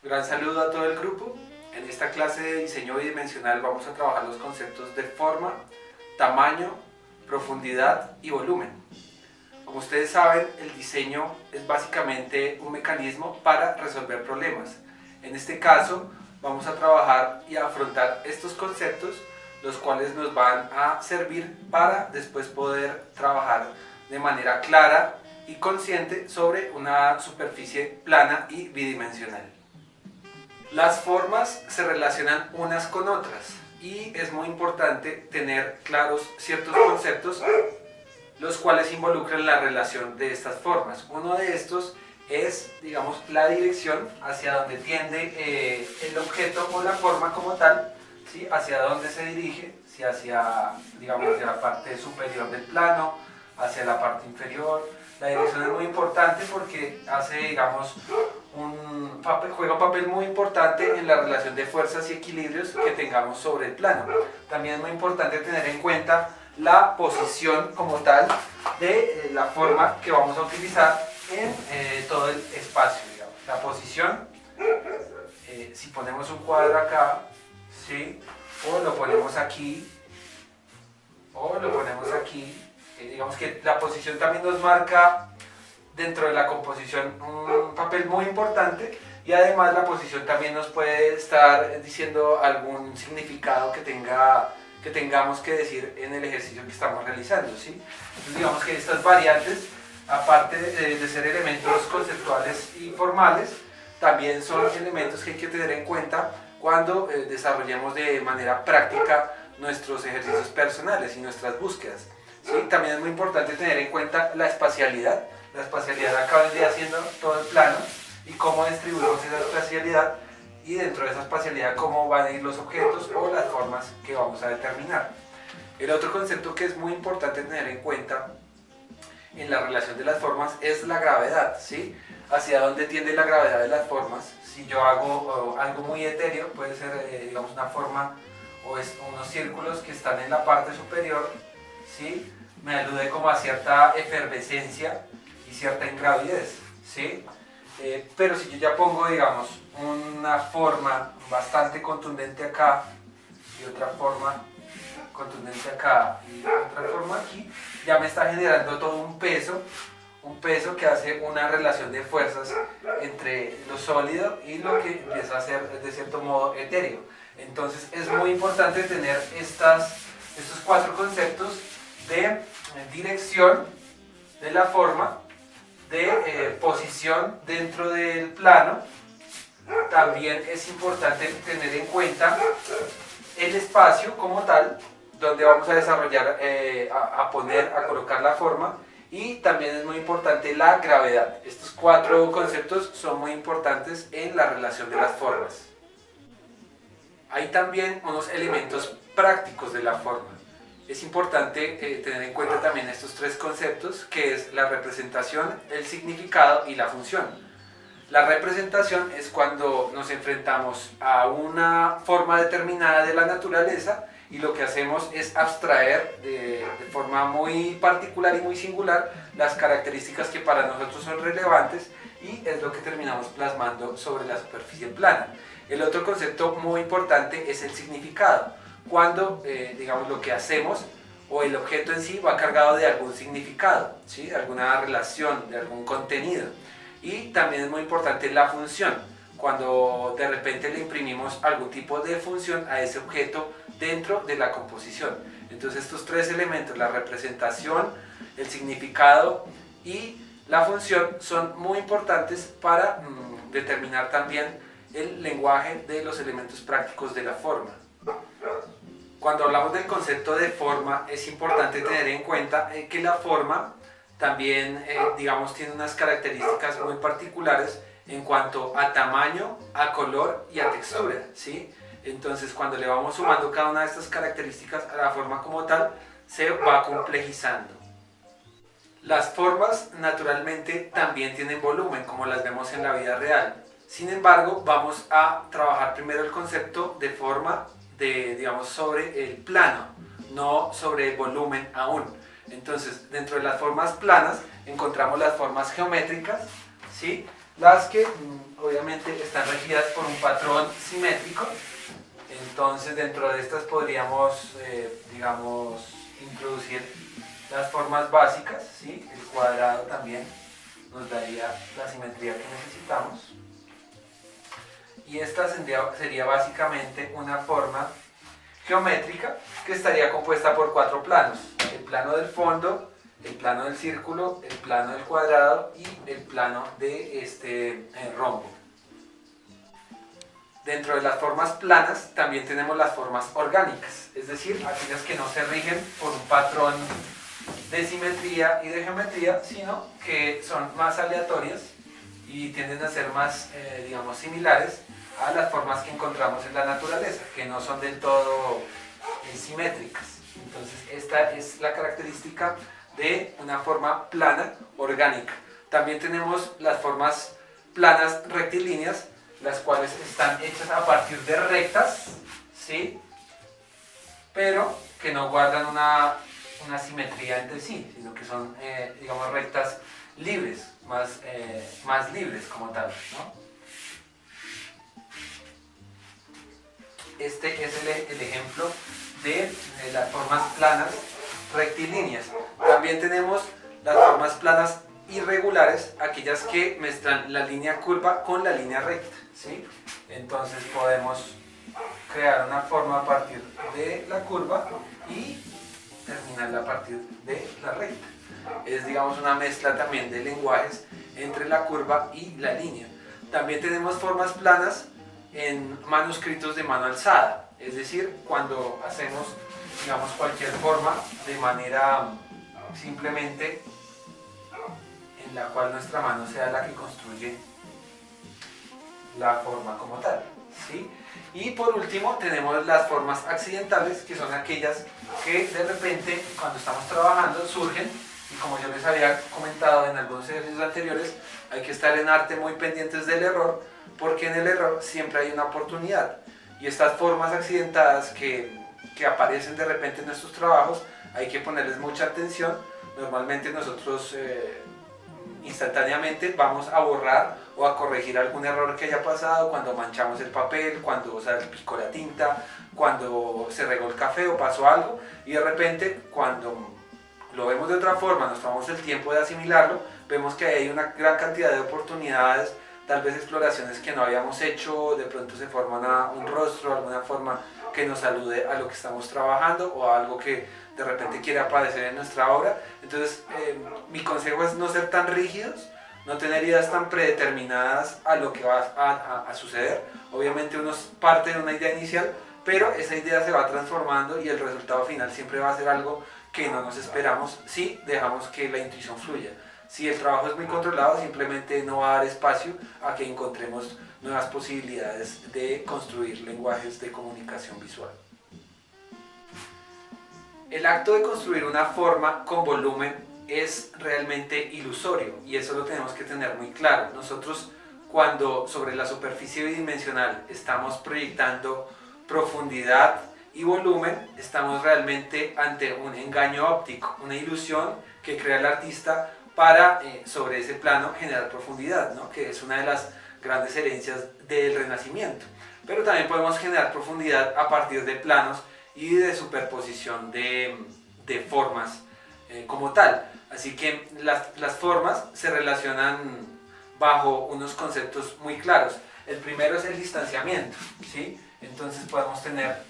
Gran saludo a todo el grupo. En esta clase de diseño bidimensional vamos a trabajar los conceptos de forma, tamaño, profundidad y volumen. Como ustedes saben, el diseño es básicamente un mecanismo para resolver problemas. En este caso, vamos a trabajar y a afrontar estos conceptos, los cuales nos van a servir para después poder trabajar de manera clara y consciente sobre una superficie plana y bidimensional. Las formas se relacionan unas con otras y es muy importante tener claros ciertos conceptos los cuales involucran la relación de estas formas. Uno de estos es, digamos, la dirección hacia donde tiende el objeto o la forma como tal, ¿sí? Hacia dónde se dirige, si hacia, digamos, hacia la parte superior del plano, hacia la parte inferior. La dirección es muy importante porque hace, digamos, juega un papel muy importante en la relación de fuerzas y equilibrios que tengamos sobre el plano. También es muy importante tener en cuenta la posición como tal de la forma que vamos a utilizar en todo el espacio, digamos. La posición, si ponemos un cuadro acá, ¿sí? O lo ponemos aquí, digamos que la posición también nos marca dentro de la composición un papel muy importante, y además la posición también nos puede estar diciendo algún significado que tengamos que decir en el ejercicio que estamos realizando, ¿sí? Entonces digamos que estas variantes, aparte de ser elementos conceptuales y formales, también son elementos que hay que tener en cuenta cuando desarrollemos de manera práctica nuestros ejercicios personales y nuestras búsquedas, ¿sí? También es muy importante tener en cuenta la espacialidad. La espacialidad acá vendría siendo todo el plano y cómo distribuimos esa espacialidad, y dentro de esa espacialidad cómo van a ir los objetos o las formas que vamos a determinar. El otro concepto que es muy importante tener en cuenta en la relación de las formas es la gravedad, ¿sí? Hacia dónde tiende la gravedad de las formas. Si yo hago algo muy etéreo, puede ser digamos una forma o unos círculos que están en la parte superior, ¿sí? Me alude como a cierta efervescencia y cierta ingravidez, ¿sí? Pero si yo ya pongo, digamos, una forma bastante contundente acá y otra forma contundente acá y otra forma aquí, ya me está generando todo un peso que hace una relación de fuerzas entre lo sólido y lo que empieza a ser de cierto modo etéreo. Entonces es muy importante tener estos cuatro conceptos de dirección de la forma, de posición dentro del plano. También es importante tener en cuenta el espacio como tal, donde vamos a desarrollar, a colocar la forma, y también es muy importante la gravedad. Estos cuatro conceptos son muy importantes en la relación de las formas. Hay también unos elementos prácticos de la forma. Es importante tener en cuenta también estos tres conceptos, que es la representación, el significado y la función. La representación es cuando nos enfrentamos a una forma determinada de la naturaleza y lo que hacemos es abstraer de forma muy particular y muy singular las características que para nosotros son relevantes, y es lo que terminamos plasmando sobre la superficie plana. El otro concepto muy importante es el significado, cuando digamos lo que hacemos o el objeto en sí va cargado de algún significado, ¿sí? De alguna relación, de algún contenido. Y también es muy importante la función, cuando de repente le imprimimos algún tipo de función a ese objeto dentro de la composición. Entonces estos tres elementos, la representación, el significado y la función, son muy importantes para determinar también el lenguaje de los elementos prácticos de la forma. Cuando hablamos del concepto de forma, es importante tener en cuenta que la forma también, digamos, tiene unas características muy particulares en cuanto a tamaño, a color y a textura, ¿sí? Entonces, cuando le vamos sumando cada una de estas características a la forma como tal, se va complejizando. Las formas, naturalmente, también tienen volumen, como las vemos en la vida real. Sin embargo, vamos a trabajar primero el concepto de forma, digamos, sobre el plano, no sobre el volumen aún. Entonces, dentro de las formas planas encontramos las formas geométricas, ¿sí? las que obviamente están regidas por un patrón simétrico. Entonces dentro de estas podríamos, digamos, introducir las formas básicas, ¿sí? El cuadrado también nos daría la simetría que necesitamos. Y esta sería básicamente una forma geométrica que estaría compuesta por 4 planos: el plano del fondo, el plano del círculo, el plano del cuadrado y el plano de este rombo. Dentro de las formas planas también tenemos las formas orgánicas, es decir, aquellas que no se rigen por un patrón de simetría y de geometría, sino que son más aleatorias y tienden a ser más, digamos, similares a las formas que encontramos en la naturaleza, que no son del todo simétricas. Entonces esta es la característica de una forma plana orgánica. También tenemos las formas planas rectilíneas, las cuales están hechas a partir de rectas, ¿sí? Pero que no guardan una simetría entre sí, sino que son, digamos, rectas libres, más libres como tal, ¿no? Este es el ejemplo de las formas planas rectilíneas. También tenemos las formas planas irregulares, aquellas que mezclan la línea curva con la línea recta, ¿sí? Entonces podemos crear una forma a partir de la curva y terminarla a partir de la recta. Es, digamos, una mezcla también de lenguajes entre la curva y la línea. También tenemos formas planas en manuscritos de mano alzada, es decir, cuando hacemos, digamos, cualquier forma de manera simplemente en la cual nuestra mano sea la que construye la forma como tal, ¿sí? Y por último tenemos las formas accidentales, que son aquellas que de repente cuando estamos trabajando surgen, y como yo les había comentado en algunos ejercicios anteriores, hay que estar en arte muy pendientes del error, porque en el error siempre hay una oportunidad. Y estas formas accidentadas que aparecen de repente en nuestros trabajos, hay que ponerles mucha atención. Normalmente nosotros instantáneamente vamos a borrar o a corregir algún error que haya pasado cuando manchamos el papel, cuando salpicó la tinta, cuando se regó el café o pasó algo, y de repente cuando lo vemos de otra forma, nos tomamos el tiempo de asimilarlo, vemos que hay una gran cantidad de oportunidades, tal vez exploraciones que no habíamos hecho, de pronto se forma un rostro, alguna forma que nos alude a lo que estamos trabajando o a algo que de repente quiere aparecer en nuestra obra. Entonces mi consejo es no ser tan rígidos, no tener ideas tan predeterminadas a lo que va a suceder. Obviamente uno parte de una idea inicial, pero esa idea se va transformando y el resultado final siempre va a ser algo que no nos esperamos si dejamos que la intuición fluya. Si el trabajo es muy controlado, simplemente no va a dar espacio a que encontremos nuevas posibilidades de construir lenguajes de comunicación visual. El acto de construir una forma con volumen es realmente ilusorio y eso lo tenemos que tener muy claro. Nosotros, cuando sobre la superficie bidimensional estamos proyectando profundidad y volumen, estamos realmente ante un engaño óptico, una ilusión que crea el artista para sobre ese plano generar profundidad, ¿no? Que es una de las grandes herencias del Renacimiento. Pero también podemos generar profundidad a partir de planos y de superposición de formas como tal. Así que las formas se relacionan bajo unos conceptos muy claros. El primero es el distanciamiento, ¿sí? Entonces podemos tener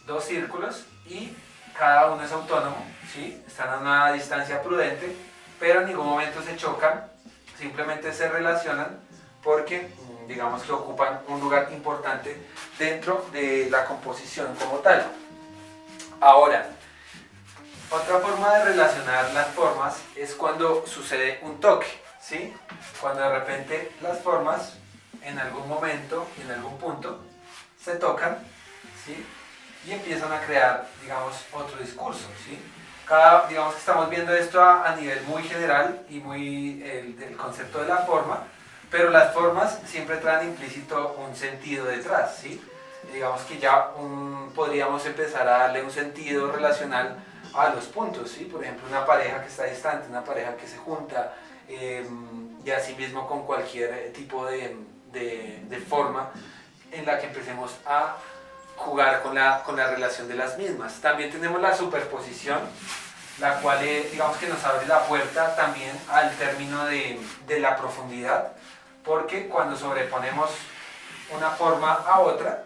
dos círculos y cada uno es autónomo, ¿sí? Están a una distancia prudente, pero en ningún momento se chocan, simplemente se relacionan porque, digamos, que ocupan un lugar importante dentro de la composición como tal. Ahora, otra forma de relacionar las formas es cuando sucede un toque, ¿sí? Cuando de repente las formas en algún momento, en algún punto, se tocan, ¿sí? Y empiezan a crear, digamos, otro discurso, ¿sí? Digamos que estamos viendo esto a nivel muy general y muy del concepto de la forma, pero las formas siempre traen implícito un sentido detrás, ¿sí? Digamos que ya podríamos empezar a darle un sentido relacional a los puntos, ¿sí? Por ejemplo, una pareja que está distante, una pareja que se junta, y asimismo con cualquier tipo de forma en la que empecemos a jugar con la relación de las mismas. También tenemos la superposición, la cual digamos que nos abre la puerta también al término de la profundidad, porque cuando sobreponemos una forma a otra,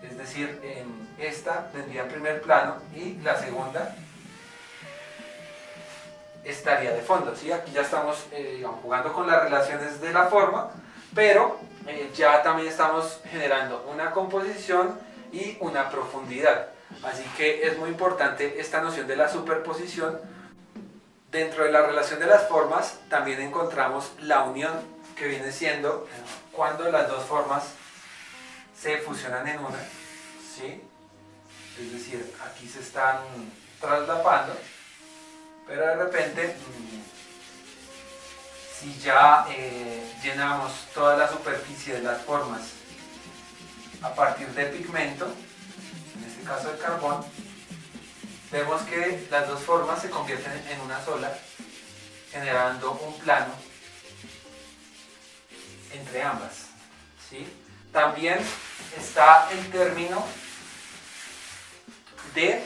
es decir, en esta vendría en primer plano y la segunda estaría de fondo, ¿sí? Aquí ya estamos digamos, jugando con las relaciones de la forma, pero ya también estamos generando una composición y una profundidad. Así que es muy importante esta noción de la superposición. Dentro de la relación de las formas también encontramos la unión, que viene siendo cuando las dos formas se fusionan en una, ¿sí? Es decir, aquí se están traslapando, pero de repente, si ya llenamos toda la superficie de las formas a partir de pigmento, en este caso de carbón, vemos que las dos formas se convierten en una sola, generando un plano entre ambas, ¿sí? También está el término de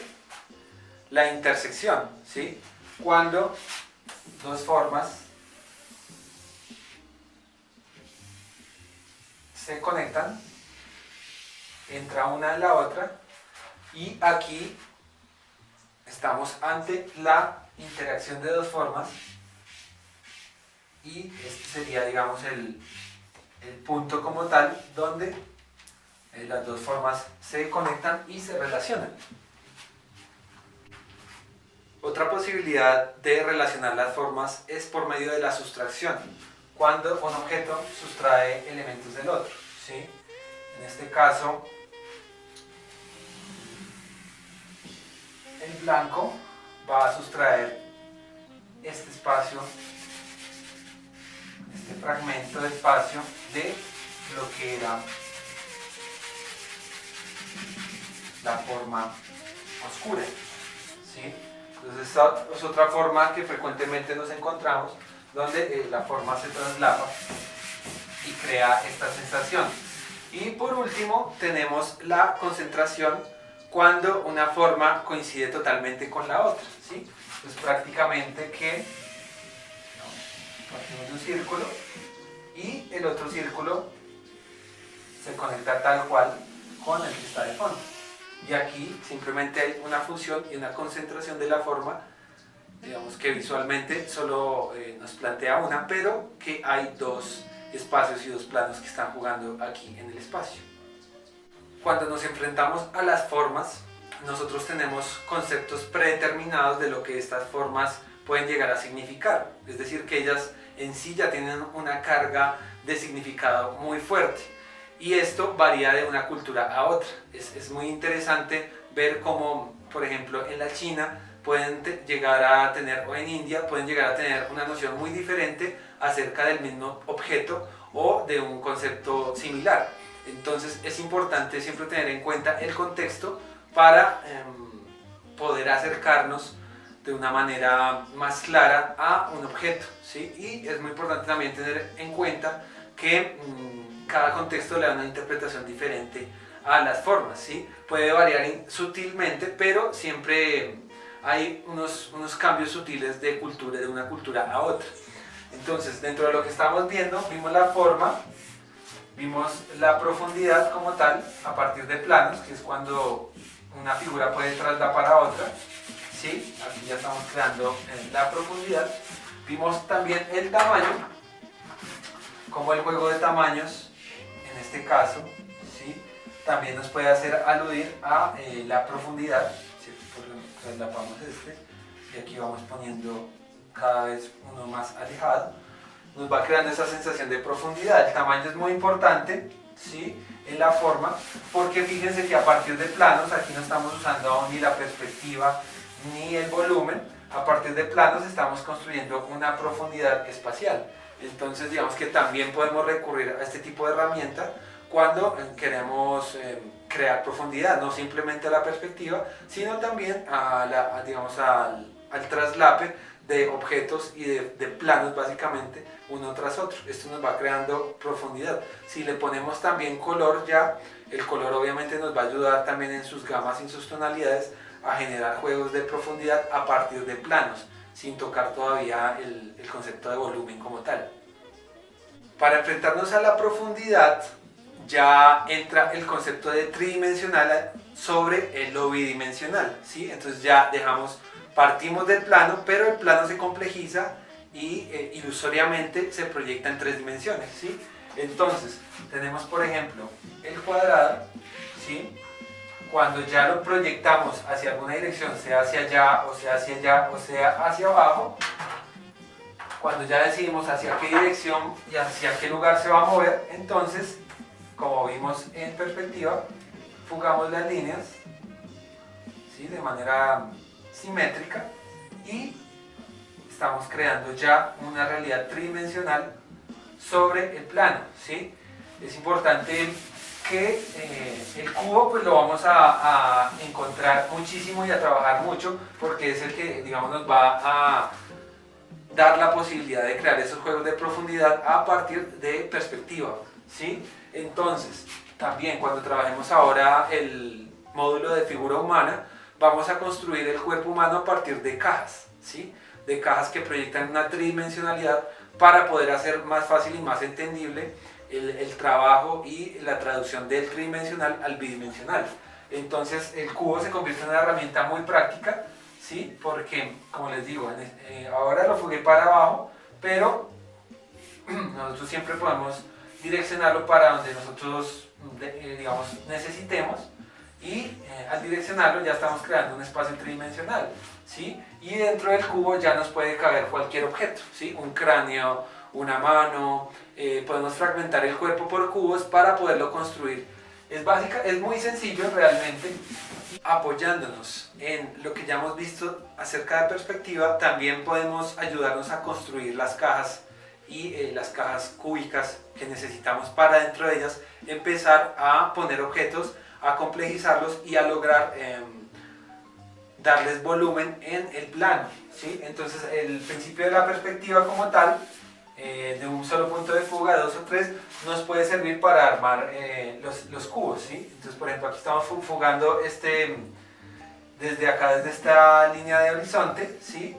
la intersección, ¿sí? Cuando dos formas se conectan, entra una en la otra, y aquí estamos ante la interacción de dos formas, y este sería, digamos, el punto como tal donde las dos formas se conectan y se relacionan. Otra posibilidad de relacionar las formas es por medio de la sustracción, cuando un objeto sustrae elementos del otro, ¿sí? En este caso, el blanco va a sustraer este espacio, este fragmento de espacio de lo que era la forma oscura, ¿sí? Entonces esta es otra forma que frecuentemente nos encontramos, donde la forma se traslapa y crea esta sensación. Y por último tenemos la concentración, cuando una forma coincide totalmente con la otra, ¿sí? Pues prácticamente que partimos de un círculo y el otro círculo se conecta tal cual con el que está de fondo. Y aquí simplemente hay una función y una concentración de la forma, digamos que visualmente solo nos plantea una, pero que hay dos espacios y dos planos que están jugando aquí en el espacio. Cuando nos enfrentamos a las formas, nosotros tenemos conceptos predeterminados de lo que estas formas pueden llegar a significar. Es decir, que ellas en sí ya tienen una carga de significado muy fuerte. Y esto varía de una cultura a otra. Es muy interesante ver cómo, por ejemplo, en la China pueden llegar a tener, o en India pueden llegar a tener una noción muy diferente acerca del mismo objeto o de un concepto similar. Entonces es importante siempre tener en cuenta el contexto para poder acercarnos de una manera más clara a un objeto, ¿sí? Y es muy importante también tener en cuenta que cada contexto le da una interpretación diferente a las formas, ¿sí? Puede variar sutilmente, pero siempre hay unos cambios sutiles de cultura, de una cultura a otra. Entonces, dentro de lo que estamos viendo, vimos la forma, vimos la profundidad como tal, a partir de planos, que es cuando una figura puede traslapar a otra, ¿sí? Aquí ya estamos creando la profundidad. Vimos también el tamaño, como el juego de tamaños, en este caso, ¿sí? También nos puede hacer aludir a la profundidad, ¿sí? Traslapamos este, y aquí vamos poniendo cada vez uno más alejado, nos va creando esa sensación de profundidad. El tamaño es muy importante, ¿sí? En la forma, porque fíjense que a partir de planos, aquí no estamos usando ni la perspectiva ni el volumen, a partir de planos estamos construyendo una profundidad espacial. Entonces digamos que también podemos recurrir a este tipo de herramienta cuando queremos crear profundidad, no simplemente a la perspectiva, sino también digamos, al traslape de objetos y de planos básicamente uno tras otro. Esto nos va creando profundidad. Si le ponemos también color ya, el color obviamente nos va a ayudar también en sus gamas y en sus tonalidades a generar juegos de profundidad a partir de planos, sin tocar todavía el concepto de volumen como tal. Para enfrentarnos a la profundidad ya entra el concepto de tridimensional sobre lo bidimensional, ¿sí? Entonces ya partimos del plano, pero el plano se complejiza y ilusoriamente se proyecta en 3 dimensiones, ¿sí? Entonces tenemos por ejemplo el cuadrado, ¿sí? Cuando ya lo proyectamos hacia alguna dirección, sea hacia allá, o sea hacia allá, o sea hacia abajo, cuando ya decidimos hacia qué dirección y hacia qué lugar se va a mover, entonces, como vimos en perspectiva, fugamos las líneas, ¿sí? De manera simétrica y estamos creando ya una realidad tridimensional sobre el plano, ¿sí? Es importante que el cubo pues lo vamos a encontrar muchísimo y a trabajar mucho porque es el que, digamos, nos va a dar la posibilidad de crear esos juegos de profundidad a partir de perspectiva, ¿sí? Entonces, también cuando trabajemos ahora el módulo de figura humana, vamos a construir el cuerpo humano a partir de cajas, ¿sí? De cajas que proyectan una tridimensionalidad para poder hacer más fácil y más entendible el trabajo y la traducción del tridimensional al bidimensional. Entonces el cubo se convierte en una herramienta muy práctica, ¿sí? Porque, como les digo, ahora lo fugué para abajo, pero nosotros siempre podemos direccionarlo para donde nosotros, digamos, necesitemos, y al direccionarlo ya estamos creando un espacio tridimensional, ¿sí? Y dentro del cubo ya nos puede caber cualquier objeto, ¿sí? Un cráneo, una mano, podemos fragmentar el cuerpo por cubos para poderlo construir. Es muy sencillo realmente. Apoyándonos en lo que ya hemos visto acerca de perspectiva, también podemos ayudarnos a construir las cajas y las cajas cúbicas que necesitamos para dentro de ellas empezar a poner objetos, a complejizarlos y a lograr darles volumen en el plano, ¿sí? Entonces el principio de la perspectiva como tal, de un solo punto de fuga, 2 o 3, nos puede servir para armar los cubos, ¿sí? Entonces, por ejemplo, aquí estamos fugando desde acá, desde esta línea de horizonte, ¿sí?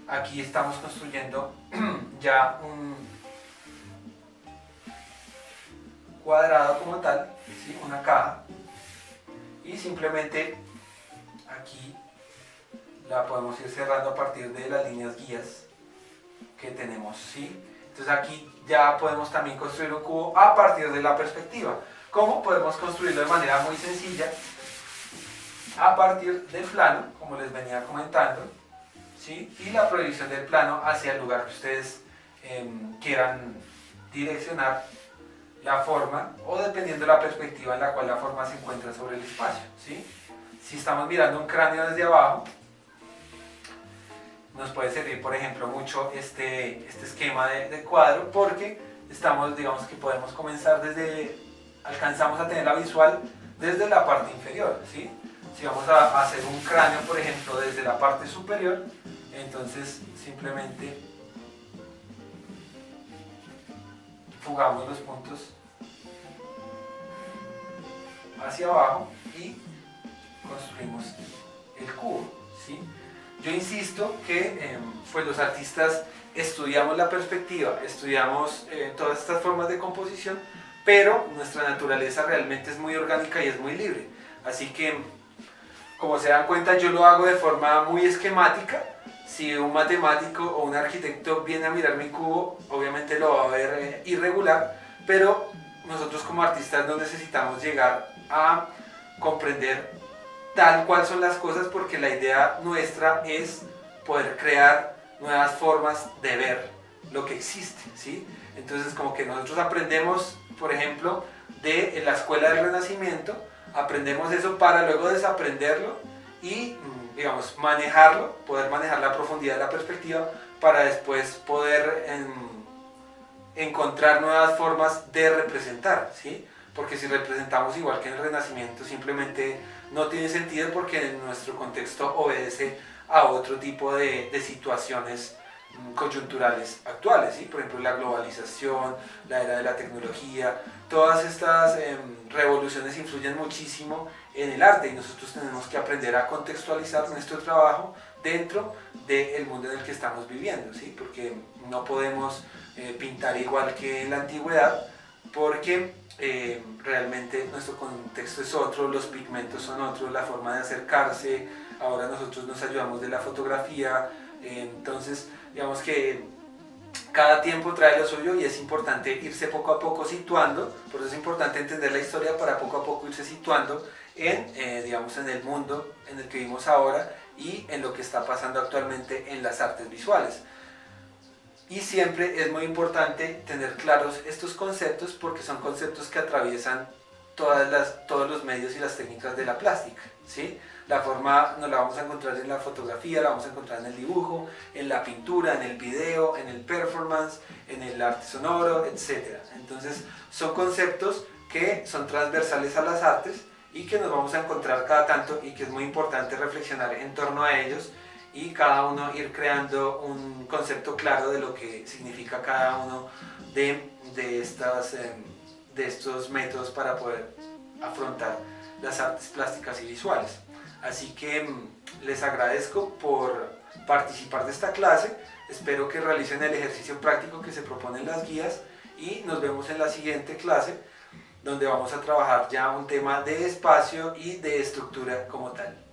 Aquí estamos construyendo ya un cuadrado como tal, ¿sí? Una caja, y simplemente aquí la podemos ir cerrando a partir de las líneas guías que tenemos, ¿sí? Entonces aquí ya podemos también construir un cubo a partir de la perspectiva. ¿Cómo? Podemos construirlo de manera muy sencilla a partir del plano, como les venía comentando, ¿sí? Y la proyección del plano hacia el lugar que ustedes quieran direccionar la forma, o dependiendo de la perspectiva en la cual la forma se encuentra sobre el espacio, ¿sí? Si estamos mirando un cráneo desde abajo, nos puede servir, por ejemplo, mucho este esquema de cuadro, porque digamos que podemos comenzar alcanzamos a tener la visual desde la parte inferior, ¿sí? Si vamos a hacer un cráneo, por ejemplo, desde la parte superior, entonces simplemente fugamos los puntos hacia abajo y construimos el cubo, ¿sí? Yo insisto que pues los artistas estudiamos la perspectiva, estudiamos todas estas formas de composición, pero nuestra naturaleza realmente es muy orgánica y es muy libre. Así que, como se dan cuenta, yo lo hago de forma muy esquemática. Si un matemático o un arquitecto viene a mirar mi cubo, obviamente lo va a ver irregular, pero nosotros como artistas no necesitamos llegar a comprender tal cual son las cosas, porque la idea nuestra es poder crear nuevas formas de ver lo que existe, ¿sí? Entonces, como que nosotros aprendemos, por ejemplo, de la escuela del Renacimiento, aprendemos eso para luego desaprenderlo y, digamos, manejarlo, poder manejar la profundidad de la perspectiva para después poder encontrar nuevas formas de representar, ¿sí? Porque si representamos igual que en el Renacimiento, simplemente no tiene sentido, porque en nuestro contexto obedece a otro tipo de situaciones coyunturales actuales, ¿sí? Por ejemplo, la globalización, la era de la tecnología, todas estas revoluciones influyen muchísimo en el arte y nosotros tenemos que aprender a contextualizar nuestro trabajo dentro del mundo en el que estamos viviendo, ¿sí? Porque no podemos pintar igual que en la antigüedad, porque realmente nuestro contexto es otro, los pigmentos son otros, la forma de acercarse, ahora nosotros nos ayudamos de la fotografía, entonces digamos que cada tiempo trae lo suyo y es importante irse poco a poco situando, por eso es importante entender la historia para poco a poco irse situando digamos, en el mundo en el que vivimos ahora y en lo que está pasando actualmente en las artes visuales. Y siempre es muy importante tener claros estos conceptos porque son conceptos que atraviesan todos los medios y las técnicas de la plástica, ¿sí? La forma nos la vamos a encontrar en la fotografía, la vamos a encontrar en el dibujo, en la pintura, en el video, en el performance, en el arte sonoro, etc. Entonces son conceptos que son transversales a las artes y que nos vamos a encontrar cada tanto y que es muy importante reflexionar en torno a ellos y cada uno ir creando un concepto claro de lo que significa cada uno de estos métodos para poder afrontar las artes plásticas y visuales. Así que les agradezco por participar de esta clase, espero que realicen el ejercicio práctico que se proponen las guías y nos vemos en la siguiente clase donde vamos a trabajar ya un tema de espacio y de estructura como tal.